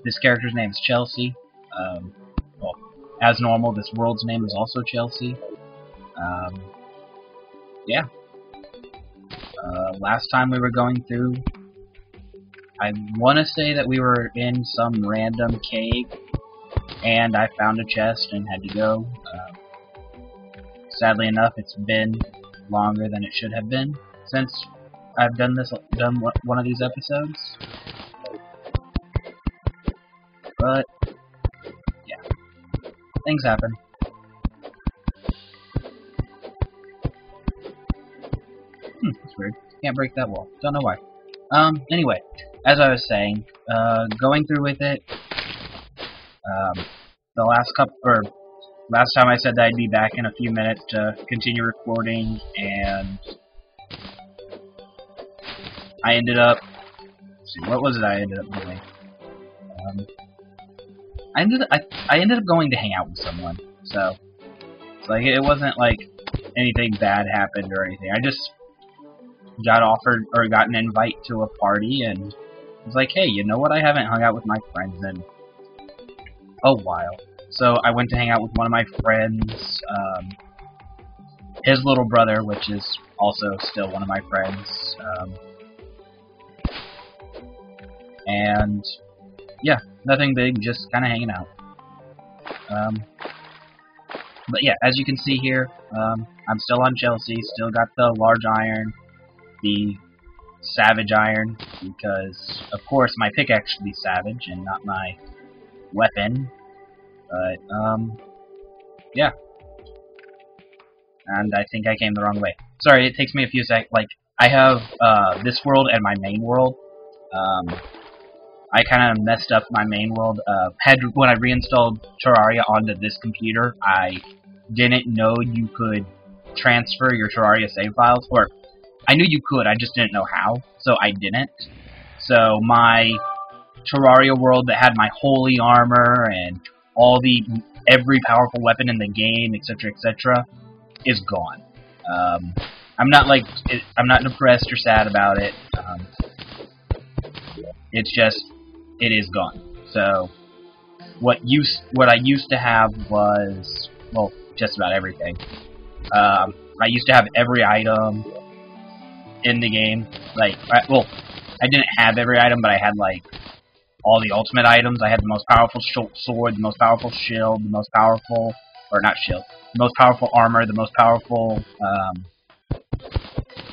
This character's name is Chelsey. Well, as normal, this world's name is also Chelsey. Yeah. Last time we were going through, I want to say that we were in some random cave, and I found a chest and had to go. Sadly enough, it's been longer than it should have been since I've done one of these episodes. But yeah, things happen. That's weird. Can't break that wall. Don't know why. Anyway, as I was saying, going through with it, last time I said that I'd be back in a few minutes to continue recording, and I ended up, let's see, what was it I ended up doing? I ended up going to hang out with someone, so it's like it wasn't like anything bad happened or anything. I just got offered or got an invite to a party, and was like, hey, you know what? I haven't hung out with my friends in a while. So I went to hang out with one of my friends, his little brother, which is also still one of my friends, and yeah, nothing big, just kind of hanging out. But yeah, as you can see here, I'm still on Chelsey, still got the large iron, the savage iron, because of course my pickaxe should be savage and not my weapon. But yeah, and I think I came the wrong way. Sorry, it takes me a few seconds. Like, I have this world and my main world. I kind of messed up my main world. When I reinstalled Terraria onto this computer, I didn't know you could transfer your Terraria save files, or I knew you could, I just didn't know how, so I didn't. So my Terraria world that had my holy armor and every powerful weapon in the game, etc., etc., is gone. I'm not depressed or sad about it. It's just, it is gone. So what I used to have was, well, just about everything. I used to have every item in the game. Like, I didn't have every item, but I had like all the ultimate items. I had the most powerful sword, the most powerful shield, the most powerful, or not shield, the most powerful armor, the most powerful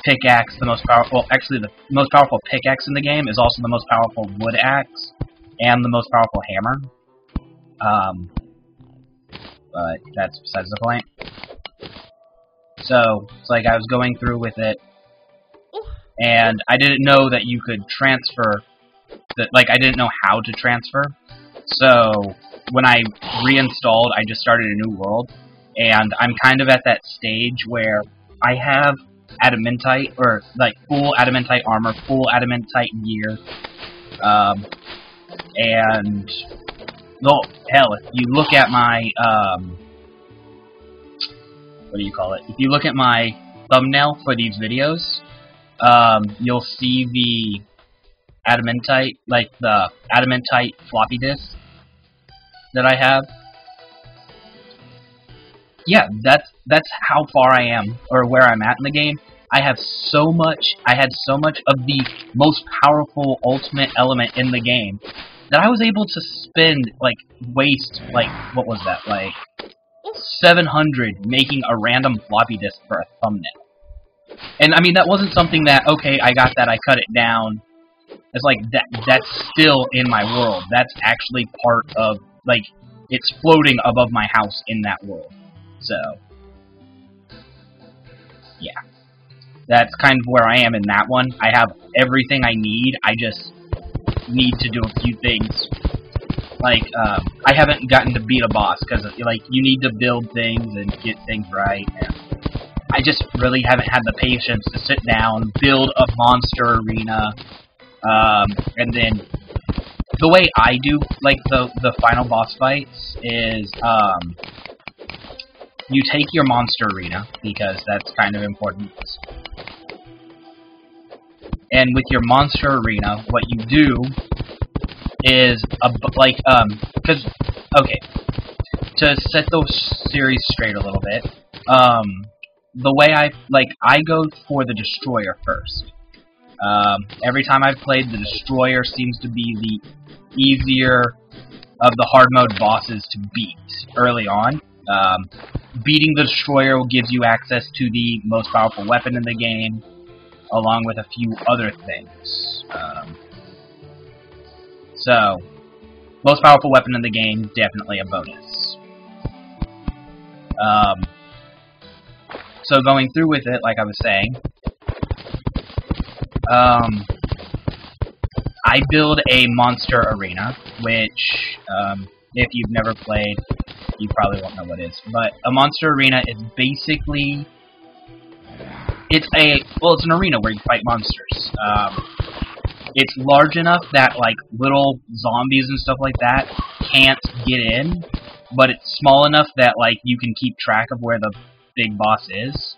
pickaxe, the most powerful, well, actually the most powerful pickaxe in the game is also the most powerful wood axe, and the most powerful hammer. But that's besides the point. So, it's like I was going through with it, and I didn't know that you could transfer, I didn't know how to transfer. So, when I reinstalled, I just started a new world, and I'm kind of at that stage where I have adamantite, or like full adamantite armor, full adamantite gear, and well, hell, if you look at my what do you call it? If you look at my thumbnail for these videos, you'll see the adamantite, like the adamantite floppy disk that I have. Yeah, that's how far I am, or where I'm at in the game. I had so much of the most powerful ultimate element in the game that I was able to waste, what was that, like 700 making a random floppy disk for a thumbnail. And I mean, that wasn't something that, okay, I got that, I cut it down. It's like, that's still in my world. That's actually part of, like, it's floating above my house in that world. So, yeah. That's kind of where I am in that one. I have everything I need. I just need to do a few things. Like, I haven't gotten to beat a boss, because, like, you need to build things and get things right. And I just really haven't had the patience to sit down, build a monster arena, and then the way I do, like, the final boss fights is, you take your monster arena, because that's kind of important. And with your monster arena, what you do is, because, okay, to set those series straight a little bit, the way I go for the destroyer first. Every time I've played, the destroyer seems to be the easier of the hard mode bosses to beat early on. Beating the destroyer gives you access to the most powerful weapon in the game, along with a few other things. So, most powerful weapon in the game, definitely a bonus. So going through with it, like I was saying, I build a monster arena, which, if you've never played, you probably won't know what it is. But a monster arena is basically, it's an arena where you fight monsters. It's large enough that, like, little zombies and stuff like that can't get in, but it's small enough that, like, you can keep track of where the big boss is.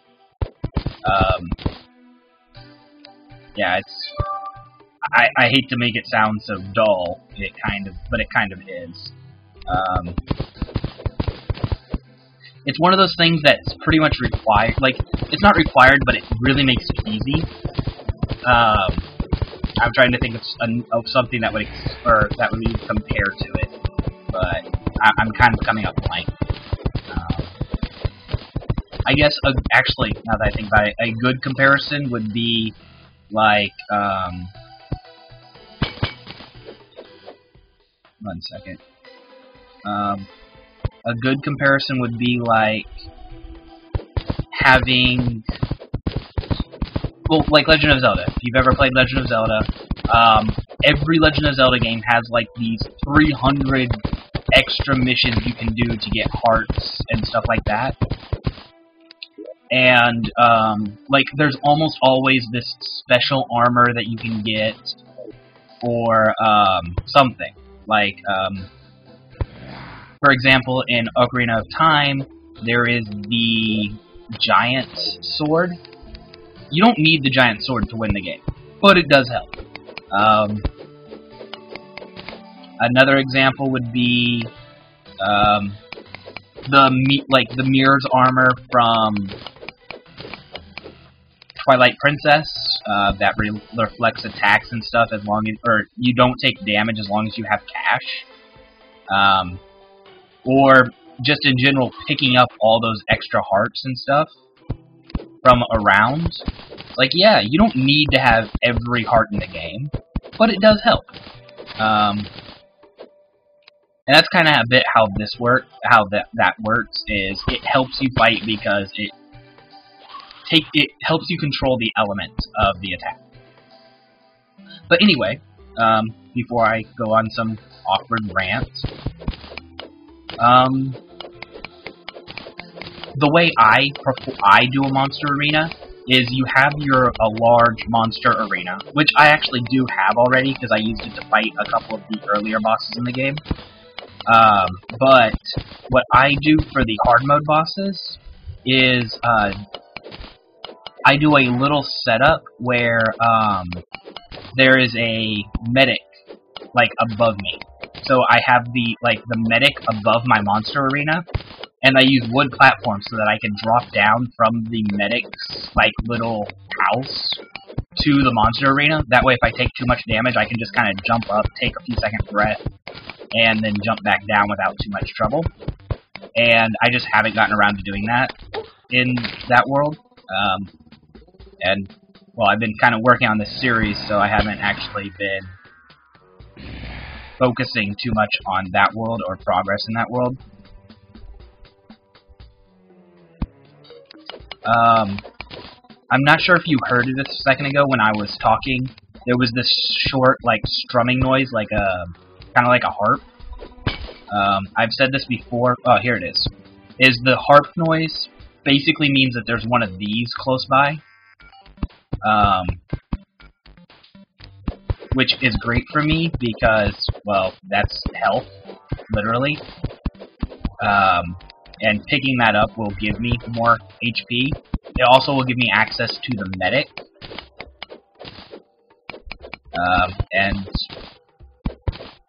Yeah, it's... I hate to make it sound so dull, but it kind of is. It's one of those things that's pretty much required. Like, it's not required, but it really makes it easy. I'm trying to think of something that would even compare to it, but I'm kind of coming up blank. I guess actually, now that I think about it, a good comparison would be like. One second. A good comparison would be like having, well, like Legend of Zelda. If you've ever played Legend of Zelda, every Legend of Zelda game has like these 300 extra missions you can do to get hearts and stuff like that. And like there's almost always this special armor that you can get, or something. Like, for example, in Ocarina of Time, there is the giant sword. You don't need the giant sword to win the game, but it does help. Another example would be the Mirror's armor from Twilight Princess that reflects attacks and stuff or you don't take damage as long as you have cash. Or just in general, picking up all those extra hearts and stuff from around. Like, yeah, you don't need to have every heart in the game, but it does help. And that's kind of a bit how that works, is it helps you fight because it helps you control the element of the attack. But anyway, before I go on some awkward rant, the way I do a monster arena is you have a large monster arena, which I actually do have already because I used it to fight a couple of the earlier bosses in the game. But what I do for the hard mode bosses is I do a little setup where there is a medic like above me. So I have the medic above my monster arena, and I use wood platforms so that I can drop down from the medic's little house to the monster arena. That way, if I take too much damage, I can just kind of jump up, take a few seconds breath, and then jump back down without too much trouble. And I just haven't gotten around to doing that in that world. And, well, I've been kind of working on this series, so I haven't actually been focusing too much on that world or progress in that world. I'm not sure if you heard it a second ago when I was talking. There was this short, strumming noise, kind of like a harp. I've said this before. Oh, here it is. The harp noise basically means that there's one of these close by. Which is great for me because, well, that's health, literally. And picking that up will give me more HP. It also will give me access to the medic. And,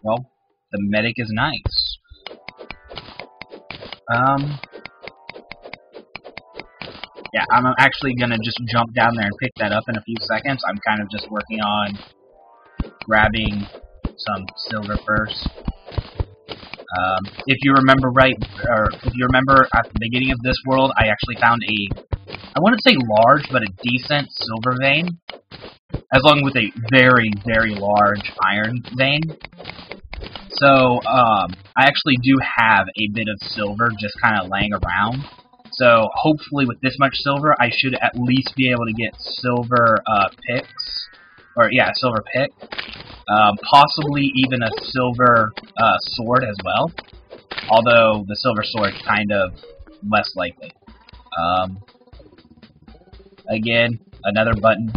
well, the medic is nice. Yeah, I'm actually gonna just jump down there and pick that up in a few seconds. I'm kind of just working on grabbing some silver first. If you remember right, or if you remember at the beginning of this world, I actually found I wouldn't say large, but a decent silver vein, as long with a very, very large iron vein. So, I actually do have a bit of silver just kind of laying around. So, hopefully with this much silver, I should at least be able to get silver, picks. Or, yeah, silver pick. Possibly even a silver, sword as well. Although, the silver sword kind of less likely. Again, another button.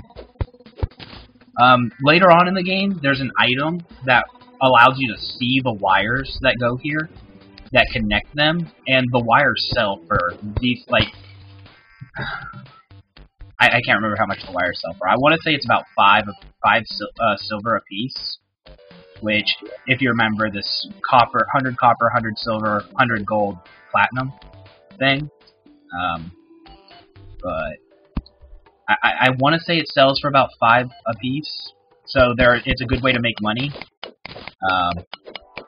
Later on in the game, there's an item that allows you to see the wires that go here, that connect them, and the wires sell for these, like, I can't remember how much the wires sell for. I want to say it's about five silver a piece, which, if you remember this 100 copper, 100 silver, 100 gold, platinum thing, but I want to say it sells for about 5 a piece, so it's a good way to make money.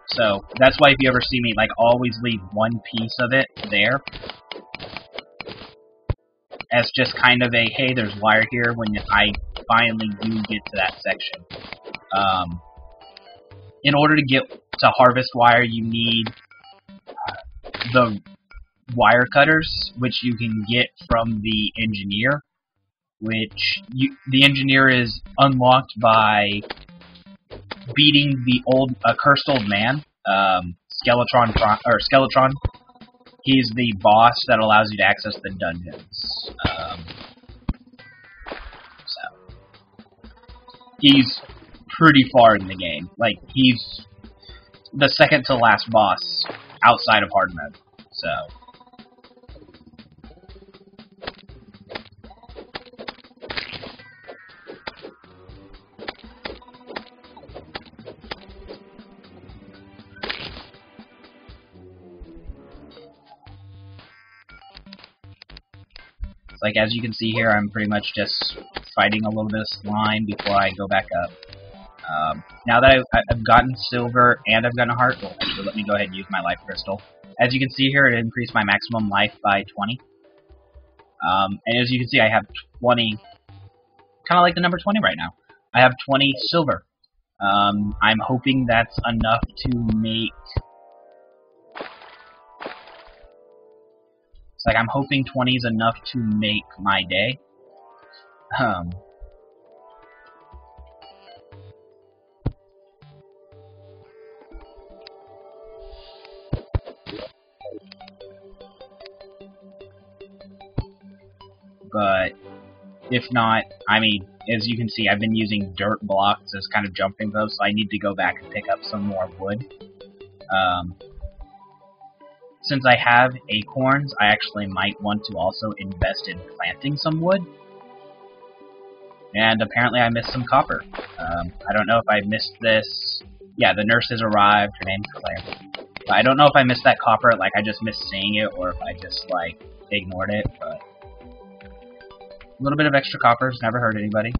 So that's why if you ever see me, like, always leave one piece of it there, as just kind of a, hey, there's wire here when I finally do get to that section. In order to get to harvest wire, you need the wire cutters, which you can get from the engineer, which the engineer is unlocked by beating the cursed old man, Skeletron. He's the boss that allows you to access the dungeons. So he's pretty far in the game. Like, he's the second to last boss outside of hard mode. So. Like, as you can see here, I'm pretty much just fighting a little bit of slime before I go back up. Now that I've gotten silver and I've gotten a heart, well, actually, let me go ahead and use my life crystal. As you can see here, it increased my maximum life by 20. And as you can see, I have 20, kind of like the number 20 right now. I have 20 silver. I'm hoping that's enough to make... It's like I'm hoping 20 is enough to make my day. But if not, I mean, as you can see, I've been using dirt blocks as kind of jumping posts, so I need to go back and pick up some more wood. Since I have acorns, I actually might want to also invest in planting some wood. And apparently I missed some copper. I don't know if I missed this. Yeah, the nurse has arrived. Her name's Claire. But I don't know if I missed that copper, like I just missed seeing it, or if I just, like, ignored it, but... A little bit of extra copper has never hurt anybody.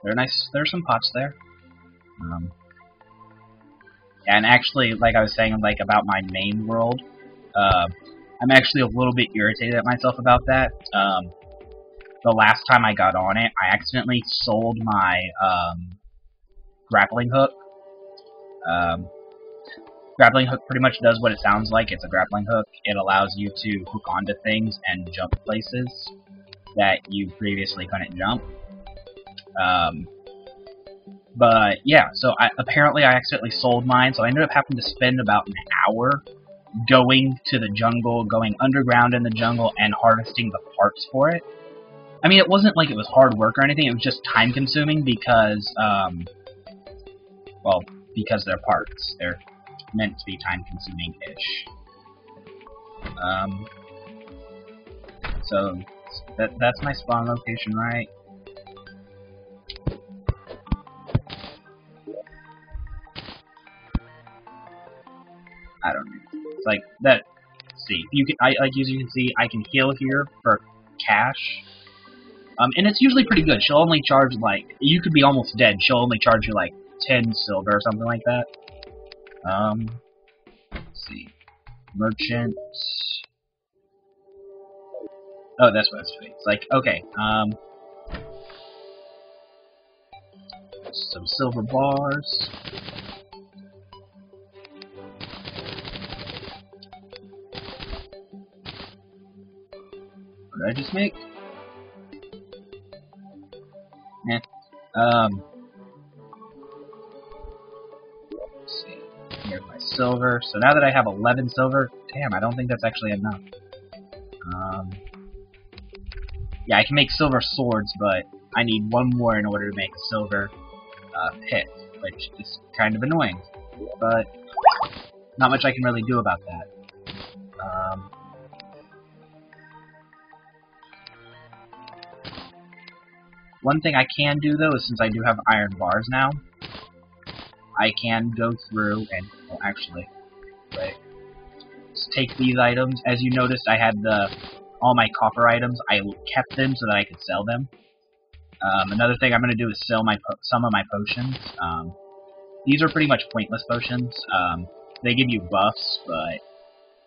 They're nice. There's some pots there. And actually, like I was saying, like about my main world, I'm actually a little bit irritated at myself about that. The last time I got on it, I accidentally sold my grappling hook. Grappling hook pretty much does what it sounds like. It's a grappling hook. It allows you to hook onto things and jump places that you previously couldn't jump. But yeah, so apparently I accidentally sold mine, so I ended up having to spend about an hour going to the jungle, going underground in the jungle, and harvesting the parts for it. I mean, it wasn't like it was hard work or anything, it was just time consuming because, well, because they're parts. They're meant to be time consuming-ish. So that's my spawn location, right? I don't know. It's like that. See, you can. Like as you can see, I can heal here for cash. And it's usually pretty good. She'll only charge like you could be almost dead. She'll only charge you like 10 silver or something like that. Let's see, merchant. Oh, that's what it's doing. It's like okay. Some silver bars. What did I just make? Eh. Let's see. Here's my silver. So now that I have 11 silver, damn, I don't think that's actually enough. Yeah, I can make silver swords, but I need one more in order to make a silver pit, which is kind of annoying. But not much I can really do about that. One thing I can do, though, is since I do have iron bars now, I can go through and, well, actually, right, let's take these items. As you noticed, I had all my copper items. I kept them so that I could sell them. Another thing I'm going to do is sell some of my potions. These are pretty much pointless potions. They give you buffs, but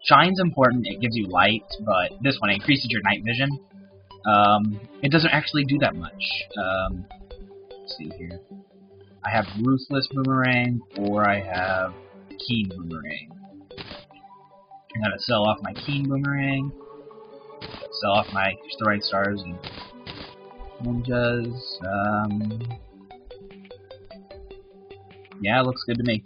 shine's important. It gives you light, but this one increases your night vision. It doesn't actually do that much. Let's see here. I have Ruthless Boomerang, or I have Keen Boomerang. I'm gonna sell off my Keen Boomerang, sell off my Throwing Stars and Ninjas. Yeah, it looks good to me.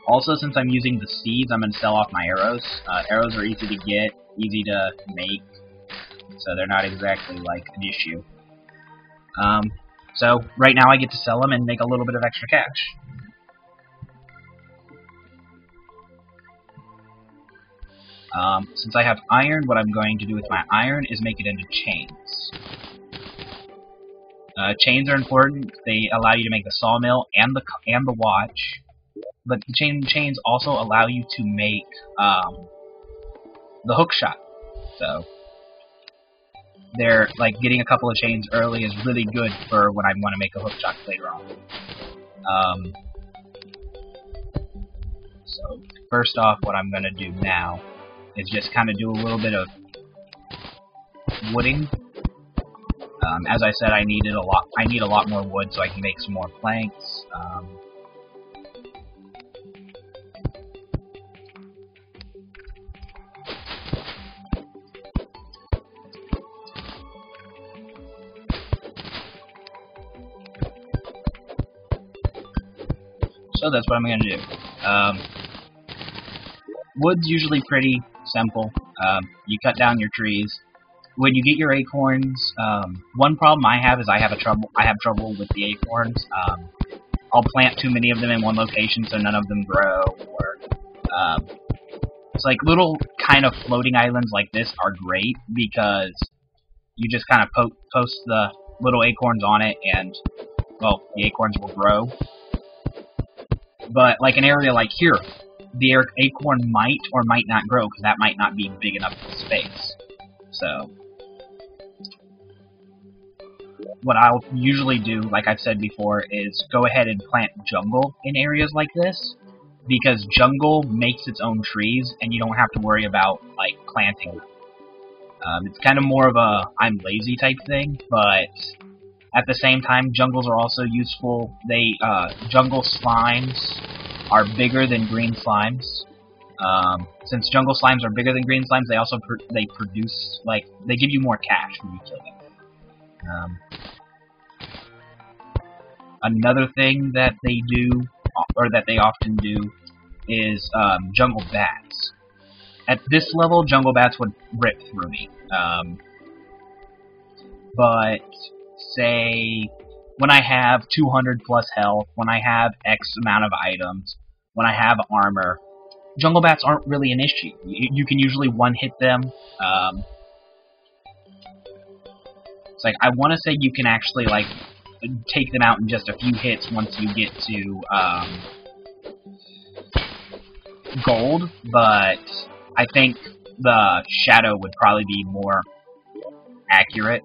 Also, since I'm using the seeds, I'm going to sell off my arrows. Arrows are easy to get, easy to make, so they're not exactly like an issue. So right now I get to sell them and make a little bit of extra cash. Since I have iron, what I'm going to do with my iron is make it into chains. Chains are important. They allow you to make the sawmill and the watch. But the chains also allow you to make the hook shot. So they're like getting a couple of chains early is really good for when I want to make a hook shot later on. So first off, what I'm gonna do now is just kind of do a little bit of wooding. As I said, I need a lot more wood so I can make some more planks. So that's what I'm going to do. Wood's usually pretty simple. You cut down your trees. When you get your acorns, one problem I have is I have trouble with the acorns. I'll plant too many of them in one location so none of them grow, or it's like little kind of floating islands like this are great because you just kind of post the little acorns on it and, well, the acorns will grow. But like an area like here, the acorn might or might not grow because that might not be big enough space. So what I'll usually do, like I've said before, is go ahead and plant jungle in areas like this, because jungle makes its own trees and you don't have to worry about like planting them. It's kind of more of a I'm lazy type thing, but at the same time, jungles are also useful. Jungle slimes are bigger than green slimes. Since jungle slimes are bigger than green slimes, they also produce, like, they give you more cash when you kill them. Another thing that they do, or that they often do, is jungle bats. At this level, jungle bats would rip through me. But say when I have 200 plus health, when I have X amount of items, when I have armor, jungle bats aren't really an issue. You can usually one-hit them. It's like, I want to say you can actually, like, take them out in just a few hits once you get to gold, but I think the shadow would probably be more accurate.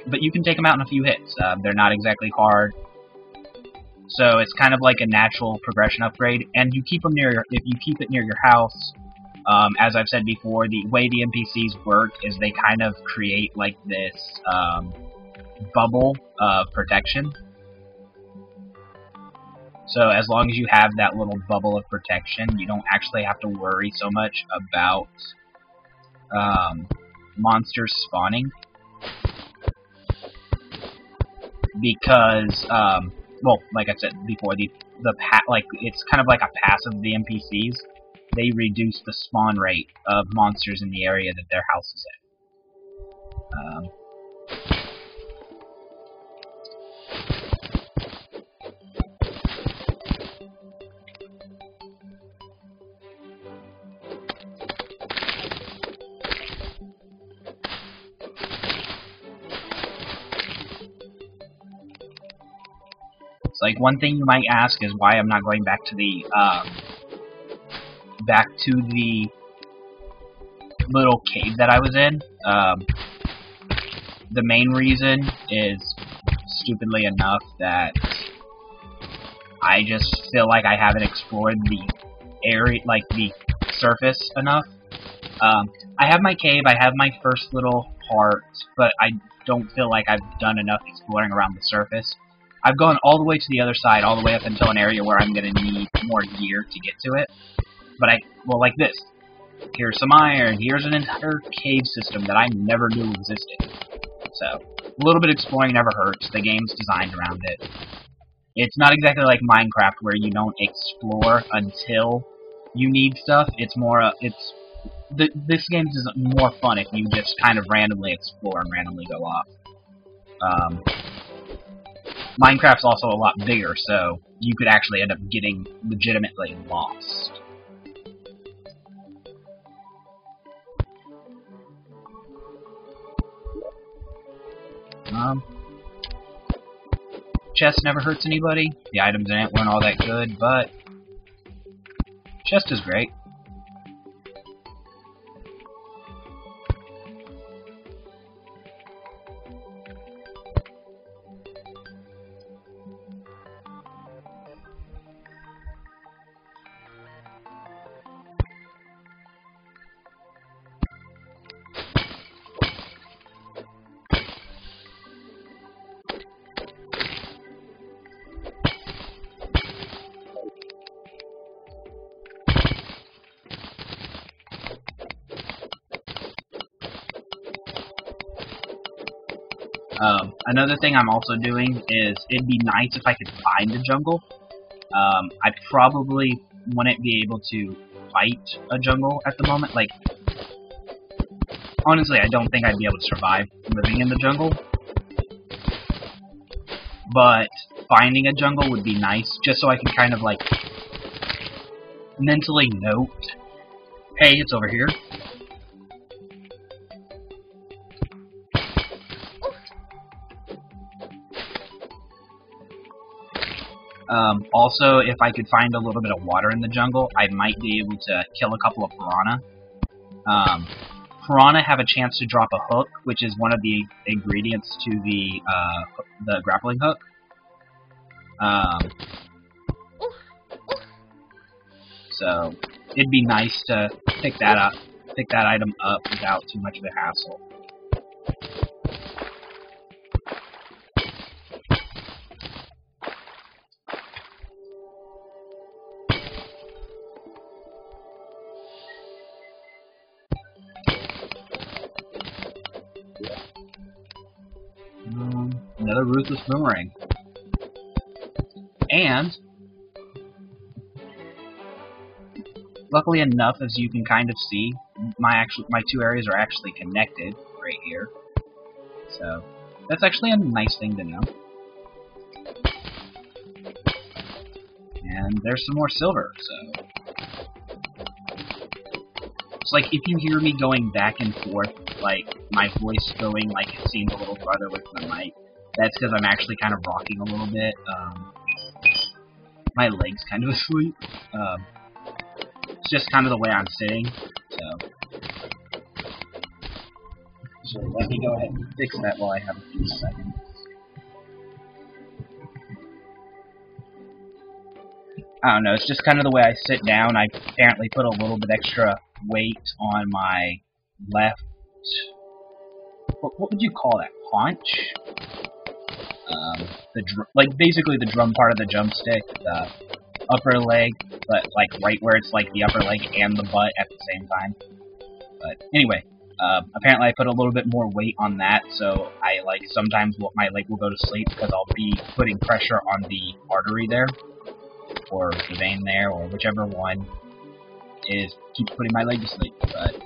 But you can take them out in a few hits. They're not exactly hard, so it's kind of like a natural progression upgrade. And you keep them near if you keep it near your house. As I've said before, the way the NPCs work is they kind of create like this bubble of protection. So as long as you have that little bubble of protection, you don't actually have to worry so much about monsters spawning. Because, well, like I said before, it's kind of like a passive of the NPCs. They reduce the spawn rate of monsters in the area that their house is in. It's like, one thing you might ask is why I'm not going back to the little cave that I was in. The main reason is, stupidly enough, that I just feel like I haven't explored the area, like the surface enough. I have my cave, I have my first little part, but I don't feel like I've done enough exploring around the surface. I've gone all the way to the other side, all the way up until an area where I'm going to need more gear to get to it. But well, like this. Here's some iron, here's an entire cave system that I never knew existed. So, a little bit of exploring never hurts. The game's designed around it. It's not exactly like Minecraft where you don't explore until you need stuff. It's more, this game is more fun if you just kind of randomly explore and randomly go off. Minecraft's also a lot bigger, so you could actually end up getting legitimately lost. Chest never hurts anybody. The items in it weren't all that good, but chest is great. Another thing I'm also doing is, it'd be nice if I could find a jungle. I probably wouldn't be able to fight a jungle at the moment. Like, honestly, I don't think I'd be able to survive living in the jungle. But finding a jungle would be nice, just so I can kind of, like, mentally note, hey, it's over here. Also, if I could find a little bit of water in the jungle, I might be able to kill a couple of piranha. Piranha have a chance to drop a hook, which is one of the ingredients to the grappling hook. So it'd be nice to pick that item up without too much of a hassle. Another ruthless boomerang. And luckily enough, as you can kind of see, my two areas are actually connected right here. So that's actually a nice thing to know. And there's some more silver, so... It's like, if you hear me going back and forth, like, my voice going, like, it seems a little farther away from the mic, that's because I'm actually kind of rocking a little bit. My leg's kind of asleep. It's just kind of the way I'm sitting, so let me go ahead and fix that while I have a few seconds. I don't know, it's just kind of the way I sit down. I apparently put a little bit extra weight on my left... What would you call that? Haunch? Like, basically the drum part of the jump stick, the upper leg, but, like, right where it's, like, the upper leg and the butt at the same time. But, anyway, apparently I put a little bit more weight on that, so I, like, sometimes my leg will go to sleep because I'll be putting pressure on the artery there, or the vein there, or whichever one keeps putting my leg to sleep, but...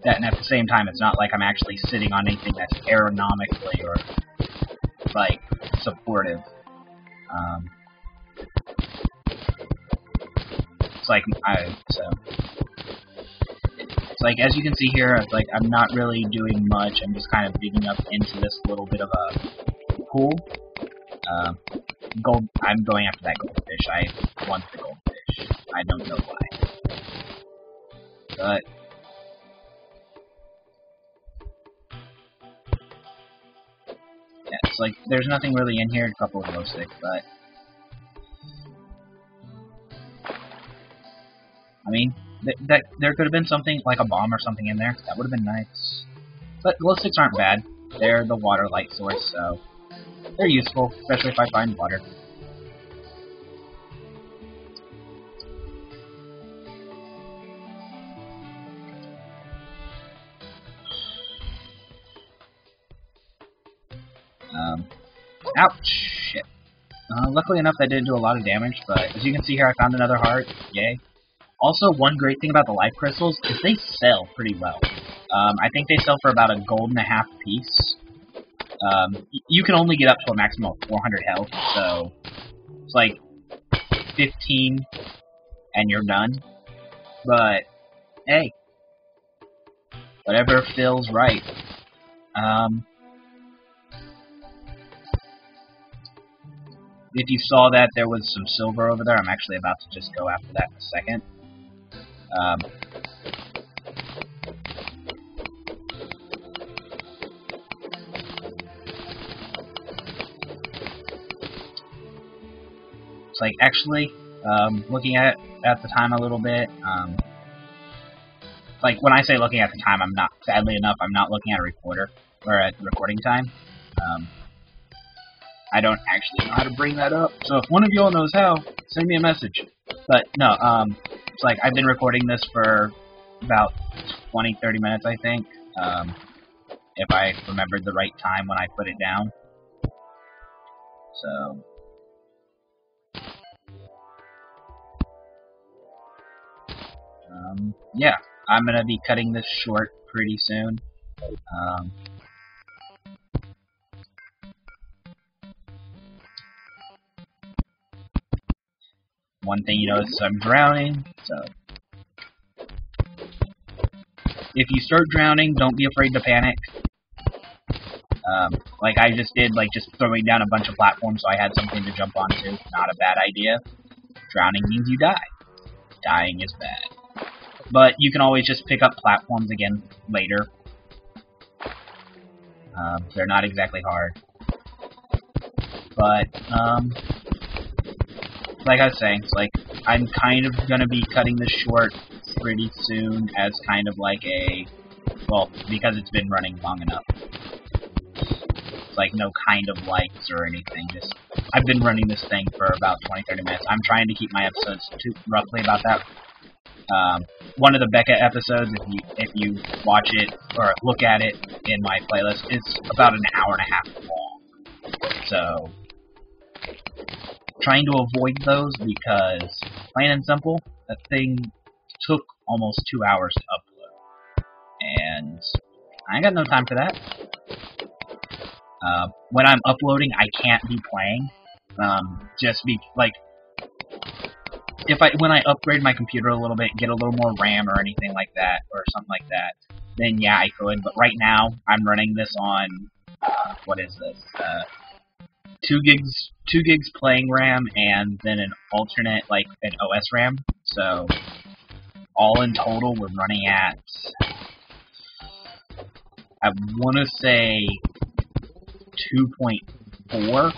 And at the same time, it's not like I'm actually sitting on anything that's aerodynamically or, like, supportive. It's like, it's like, as you can see here, it's like, I'm not really doing much. I'm just kind of digging up into this little bit of a pool. I'm going after that goldfish. I want the goldfish. I don't know why. But... yeah, it's like, there's nothing really in here, a couple of glow sticks, but... I mean, there could have been something, like a bomb or something in there. That would have been nice. But glow sticks aren't bad. They're the water light source, so... they're useful, especially if I find water. Ouch! Shit. Luckily enough, that didn't do a lot of damage, but as you can see here, I found another heart. Yay. Also, one great thing about the life crystals is they sell pretty well. I think they sell for about $1.50 gold a piece. You can only get up to a maximum of 400 health, so it's like 15 and you're done. But, hey. Whatever feels right. If you saw that there was some silver over there, I'm actually about to just go after that in a second. It's like, actually, looking at the time a little bit, like, when I say looking at the time, sadly enough, I'm not looking at a recorder, or at recording time. I don't actually know how to bring that up, so if one of y'all knows how, send me a message. But, no, it's like, I've been recording this for about 20-30 minutes, I think, if I remembered the right time when I put it down. So... yeah, I'm gonna be cutting this short pretty soon. One thing you notice is I'm drowning, so... if you start drowning, don't be afraid to panic. Like I just did, like just throwing down a bunch of platforms so I had something to jump onto. Not a bad idea. Drowning means you die. Dying is bad. But you can always just pick up platforms again later. They're not exactly hard. But, like I was saying, it's like, I'm kind of gonna be cutting this short pretty soon as kind of like a, well, because it's been running long enough. It's like no kind of likes or anything, just, I've been running this thing for about 20-30 minutes. I'm trying to keep my episodes to roughly about that. One of the Becca episodes, if you watch it, or look at it in my playlist, it's about an hour and a half long. So, trying to avoid those because, plain and simple, that thing took almost 2 hours to upload, and I ain't got no time for that. When I'm uploading, I can't be playing. Just be like, when I upgrade my computer a little bit, get a little more RAM or anything like that, or something like that, then yeah, I could. But right now, I'm running this on what is this? 2 gigs playing RAM, and then an alternate, like an OS RAM. So all in total, we're running at, I want to say 2.4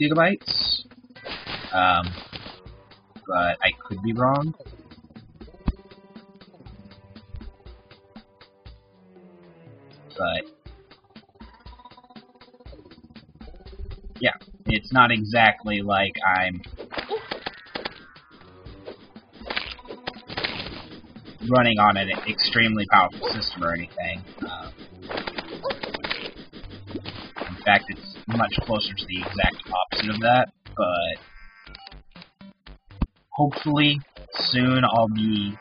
gigabytes. But I could be wrong. But yeah, it's not exactly like I'm running on an extremely powerful system or anything. In fact, it's much closer to the exact opposite of that, but hopefully soon I'll be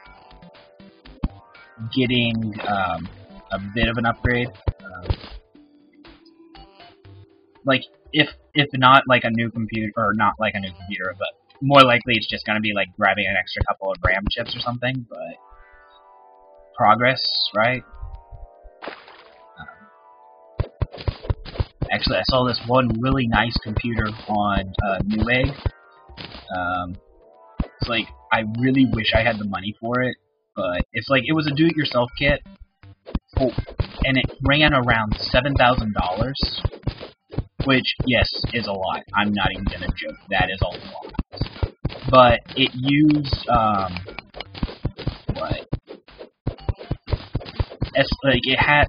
getting a bit of an upgrade. Like, if not like a new computer, or not like a new computer, but more likely it's just going to be like grabbing an extra couple of RAM chips or something, but progress, right? Actually, I saw this one really nice computer on Newegg. It's like, I really wish I had the money for it, but it's like, it was a do-it-yourself kit, and it ran around $7,000, which, yes, is a lot. I'm not even gonna joke, that is a lot. But it used,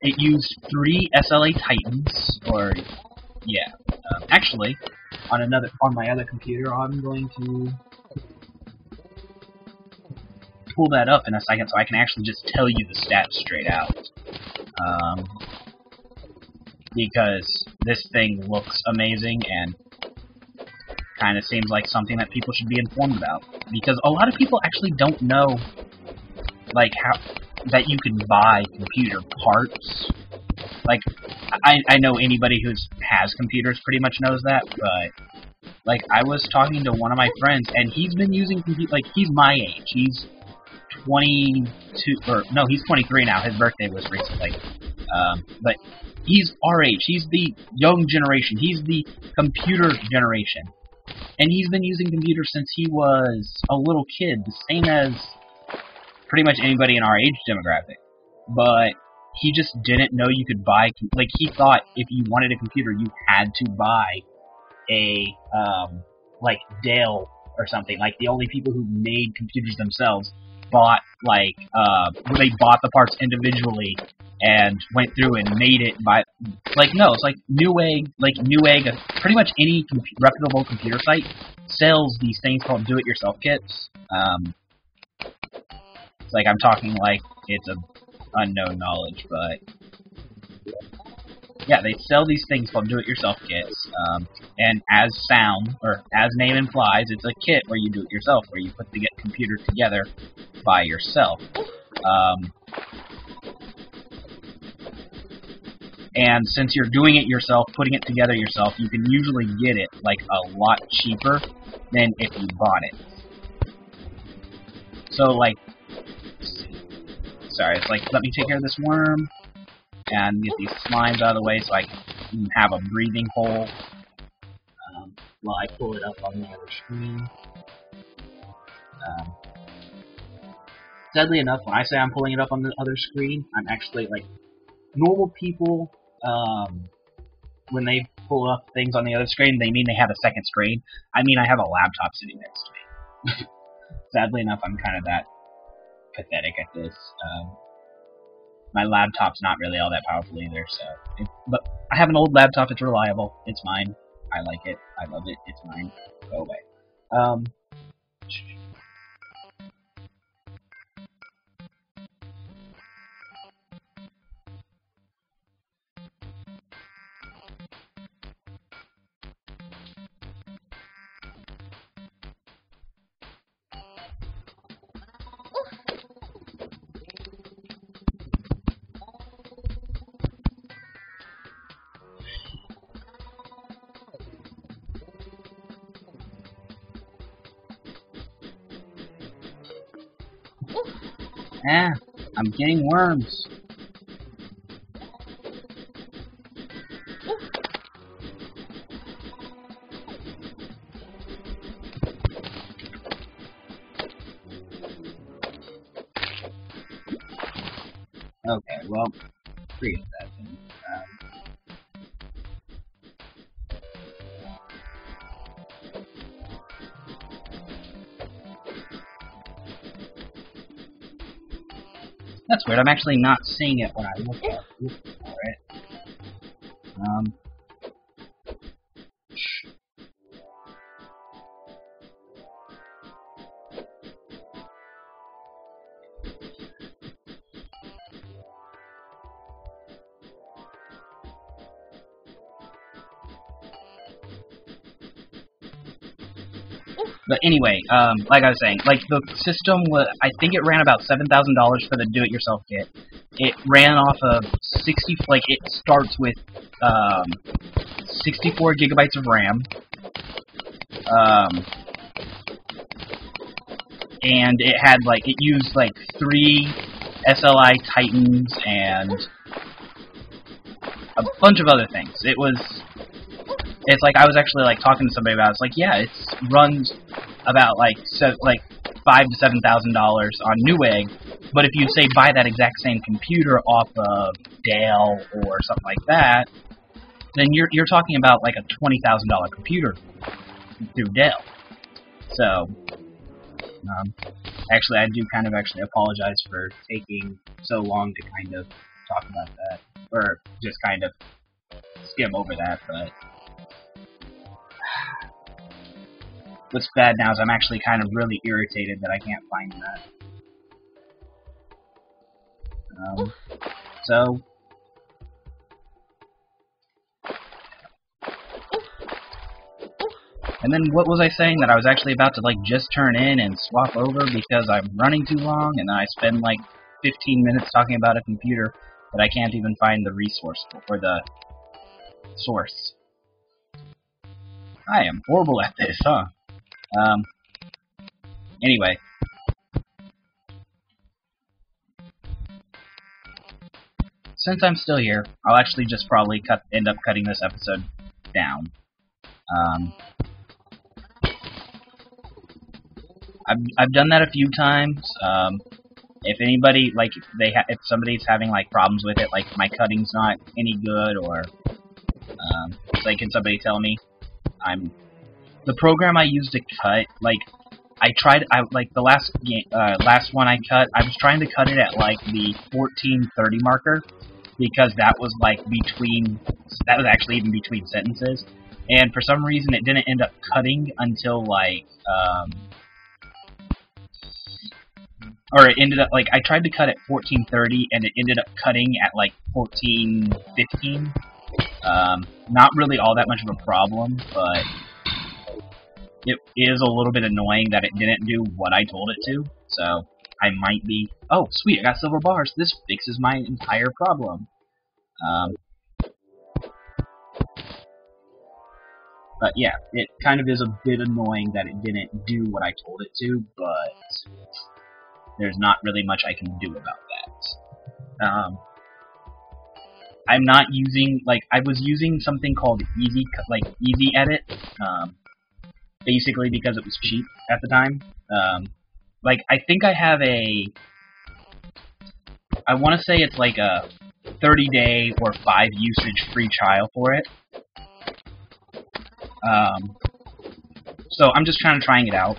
it used 3 SLA Titans, or, yeah. Actually, on my other computer, I'm going to pull that up in a second so I can actually just tell you the stats straight out. Because this thing looks amazing and kind of seems like something that people should be informed about. Because a lot of people actually don't know, like, how that you can buy computer parts. Like, I know anybody who has computers pretty much knows that, but like, I was talking to one of my friends, and he's been using like, he's my age. He's 22, or no, he's 23 now. His birthday was recently. But he's our age. He's the young generation. He's the computer generation. And he's been using computers since he was a little kid, the same as pretty much anybody in our age demographic. But he just didn't know you could buy, like, he thought if you wanted a computer, you had to buy a, like, Dell or something. Like, the only people who made computers themselves bought, like, they bought the parts individually and went through and made it by, like, no, it's like Newegg, pretty much any reputable computer site sells these things called do-it-yourself kits. It's like, I'm talking like it's a unknown knowledge, but yeah, they sell these things called do-it-yourself kits, and as name implies, it's a kit where you do it yourself, where you put the computer together by yourself. And since you're doing it yourself, putting it together yourself, you can usually get it, like, a lot cheaper than if you bought it. So, like, sorry, it's like, let me take care of this worm, and get these slimes out of the way so I can have a breathing hole while I pull it up on the other screen. Sadly enough, when I say I'm pulling it up on the other screen, I'm actually, like, normal people, when they pull up things on the other screen, they mean they have a second screen. I mean, I have a laptop sitting next to me. Sadly enough, I'm kind of that pathetic at this. My laptop's not really all that powerful either, so... but I have an old laptop, it's reliable, it's mine. I like it, I love it, it's mine. Go away. Ah, I'm getting worms. Okay, well, forget that then. That's weird. I'm actually not seeing it when I look at it. Alright. But anyway, like I was saying, like the system was, I think it ran about $7,000 for the do-it-yourself kit. It ran off of 60, like it starts with 64 gigabytes of RAM, and it had like it used like 3 SLI Titans and a bunch of other things. It's like I was actually like talking to somebody about it. It's like, yeah, it runs about like $5,000 to $7,000 on Newegg, but if you say buy that exact same computer off of Dell or something like that, then you're talking about like a $20,000 computer through Dell. So, actually, I do kind of actually apologize for taking so long to kind of talk about that, or just kind of skim over that, but what's bad now is I'm actually kind of really irritated that I can't find that. So, and then what was I saying? That I was actually about to like just turn in and swap over because I'm running too long, and then I spend like 15 minutes talking about a computer that I can't even find the resource or the source. I am horrible at this, huh? Anyway. Since I'm still here, I'll actually just probably end up cutting this episode down. I've done that a few times. If anybody, like, if somebody's having, like, problems with it, like, my cutting's not any good, or, like, can somebody tell me? The program I use to cut, like, like, the last one I cut, I was trying to cut it at, like, the 14:30 marker, because that was, like, that was actually even between sentences, and for some reason it didn't end up cutting until, like, or it ended up, like, I tried to cut at 14:30, and it ended up cutting at, like, 14:15. Not really all that much of a problem, but it is a little bit annoying that it didn't do what I told it to, so I might be... Oh, sweet, I got silver bars. This fixes my entire problem. But yeah, it kind of is a bit annoying that it didn't do what I told it to, but there's not really much I can do about that. I'm not using, like, I was using something called Easy Edit, basically because it was cheap at the time. Like, I think I have I want to say it's like a 30-day or 5 usage free trial for it. So I'm just trying it out.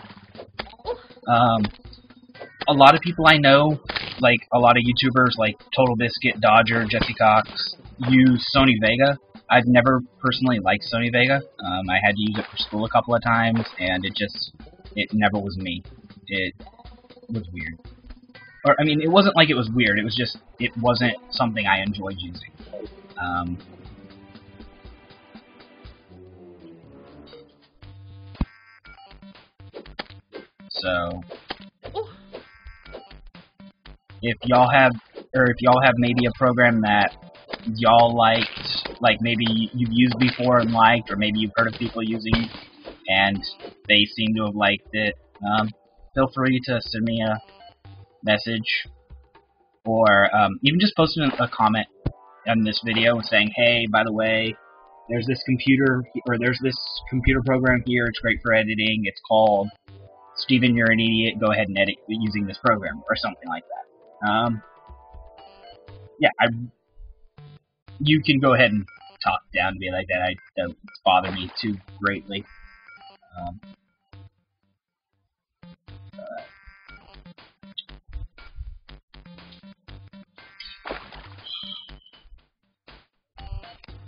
A lot of people I know, like a lot of YouTubers like Total Biscuit, Dodger, Jesse Cox, use Sony Vega. I've never personally liked Sony Vega. I had to use it for school a couple of times, and it never was me. It was weird. Or, I mean, it wasn't like it was weird, it wasn't something I enjoyed using. So, if y'all have maybe a program that y'all liked, like maybe you've used before and liked, or maybe you've heard of people using and they seem to have liked it, feel free to send me message, or even just posting a comment on this video saying, hey, by the way, there's this computer program here. It's great for editing. It's called Steven, you're an idiot. Go ahead and edit using this program, or something like that. Yeah, you can go ahead and talk down to me like that. That doesn't bother me too greatly.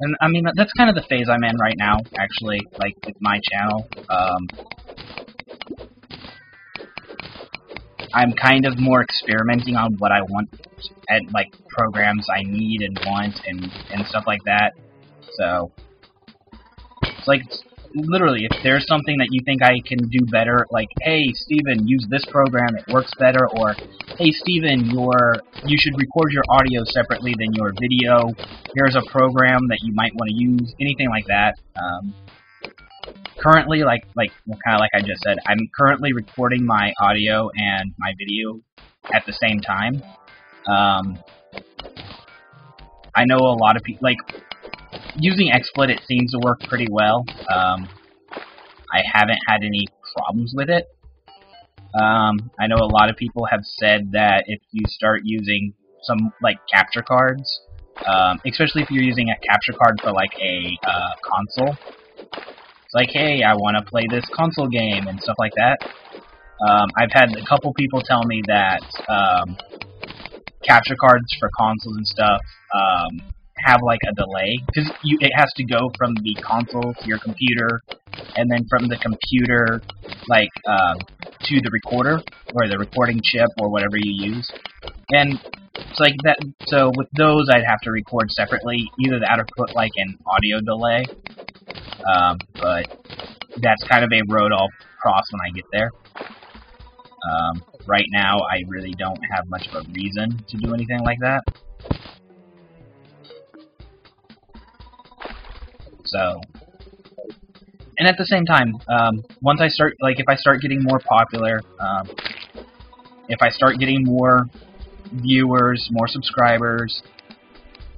And I mean, that's kind of the phase I'm in right now, actually, like with my channel. I'm kind of more experimenting on what I want and like programs I need and want and stuff like that. So it's like literally, if there's something that you think I can do better, like, hey Steven, use this program, it works better, or hey Steven, you should record your audio separately than your video. Here's a program that you might want to use, anything like that. Currently, kind of like I just said, I'm currently recording my audio and my video at the same time. I know a lot of people, like, using XSplit, it seems to work pretty well. I haven't had any problems with it. I know a lot of people have said that if you start using some, like, capture cards, especially if you're using a capture card for, like, a console, it's like, hey, I want to play this console game and stuff like that. I've had a couple people tell me that capture cards for consoles and stuff have like a delay, because it has to go from the console to your computer, and then from the computer like to the recorder or the recording chip or whatever you use. And it's like that. So with those, I'd have to record separately. Either that or put like an audio delay. But that's kind of a road I'll cross when I get there. Right now, I really don't have much of a reason to do anything like that. So, and at the same time, once I start, like, if I start getting more popular, if I start getting more viewers, more subscribers,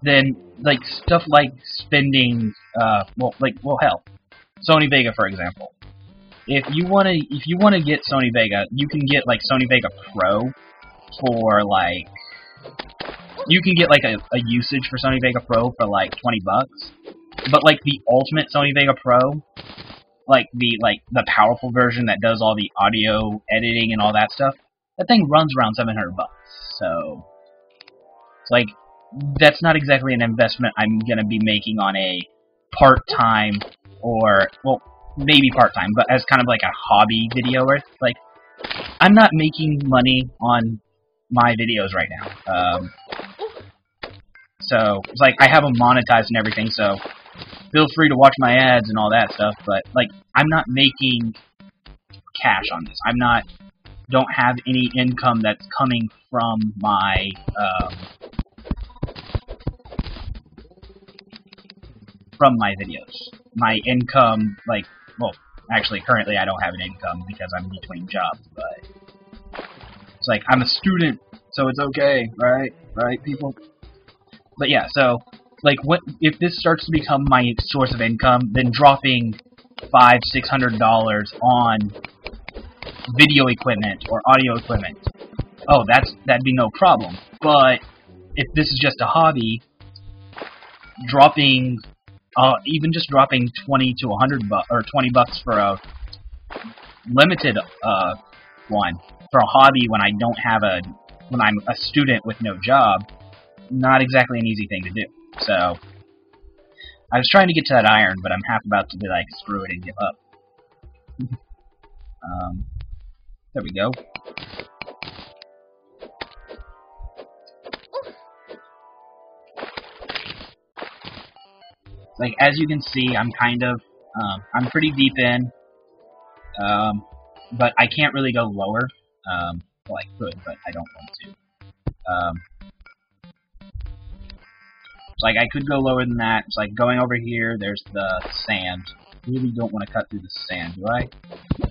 then, like, stuff like spending, hell, Sony Vega, for example. If you wanna get Sony Vega, you can get, like, Sony Vega Pro for, like, you can get, like, a usage for Sony Vega Pro for, like, $20. But, like, the ultimate Sony Vega Pro, like the powerful version that does all the audio editing and all that stuff, that thing runs around $700. So, it's like, that's not exactly an investment I'm gonna be making on a part-time, or, well, maybe part-time, but as kind of like a hobby videoer. Like, I'm not making money on my videos right now. So, it's like, I have them monetized and everything, so feel free to watch my ads and all that stuff, but, like, I'm not making cash on this. Don't have any income that's coming from my, videos. My income, like, well, actually, currently I don't have an income because I'm between jobs, but it's like, I'm a student, so it's okay, right? Right, people? But yeah, so, like, if this starts to become my source of income, then dropping $500–600 on video equipment or audio equipment, oh, that'd be no problem. But if this is just a hobby, dropping even just dropping $20 to $100 or $20 for a limited one for a hobby when when I'm a student with no job, not exactly an easy thing to do. So, I was trying to get to that iron, but I'm half about to be like, screw it and give up. There we go. Like, as you can see, I'm kind of, I'm pretty deep in, but I can't really go lower. Well, I could, but I don't want to. It's like, I could go lower than that. It's like, going over here, there's the sand. Really don't want to cut through the sand, do I?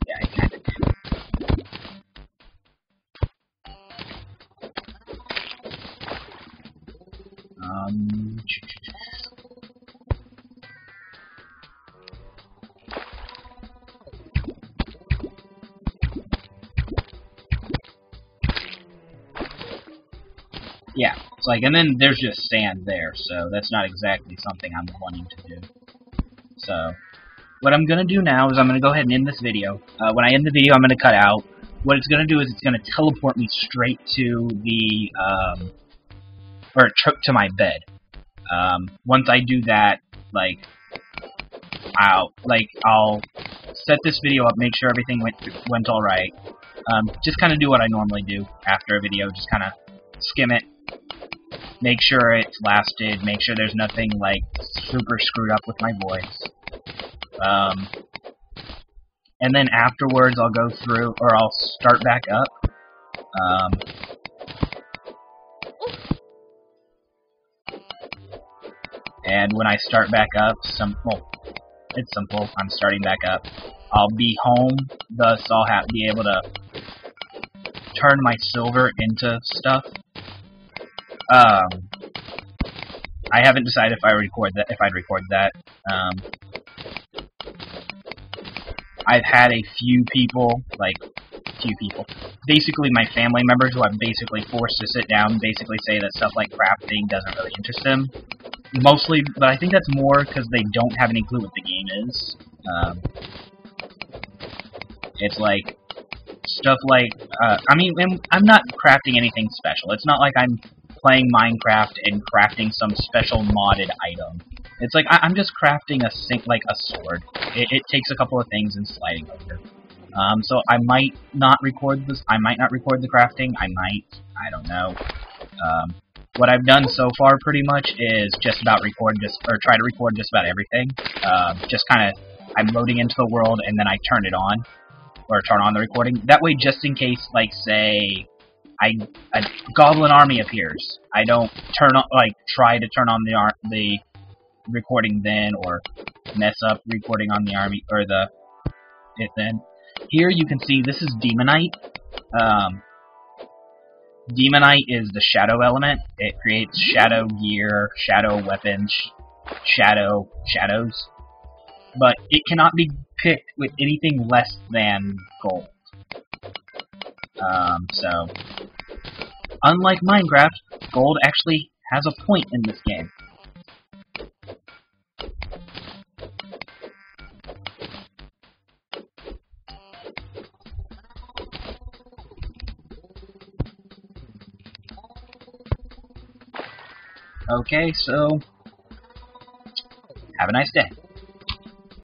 Yeah, I kind of do. Yeah, it's like, and then there's just sand there, so that's not exactly something I'm wanting to do. So, what I'm going to do now is I'm going to go ahead and end this video. When I end the video, I'm going to cut out. What it's going to do is it's going to teleport me straight to the, to my bed. Once I do that, I'll set this video up, make sure everything went alright. Just kind of do what I normally do after a video, just kind of skim it, make sure it's lasted, make sure there's nothing, super screwed up with my voice. And then afterwards I'll go through, or I'll start back up. And when I start back up, it's simple, I'm starting back up. I'll be home, thus I'll be able to turn my silver into stuff. I haven't decided if I'd record that. I've had a few people, basically my family members who I'm basically forced to sit down and basically say that stuff like crafting doesn't really interest them. Mostly, but I think that's more because they don't have any clue what the game is. It's like, stuff like, I mean, I'm not crafting anything special. It's not like I'm playing Minecraft and crafting some special modded item. It's like, I'm just crafting a sword. It takes a couple of things and sliding over. So I might not record this, I might not record the crafting, I don't know. What I've done so far pretty much is just about try to record just about everything. Just kind of, I'm loading into the world and then I turn it on, or turn on the recording. That way, just in case, say, a goblin army appears, I don't try to turn on the recording then, or mess up recording on the army, or it then. Here you can see this is Demonite. Demonite is the shadow element. It creates shadow gear, shadow weapons, shadows. But it cannot be picked with anything less than gold. So, unlike Minecraft, gold actually has a point in this game. Okay, so, have a nice day.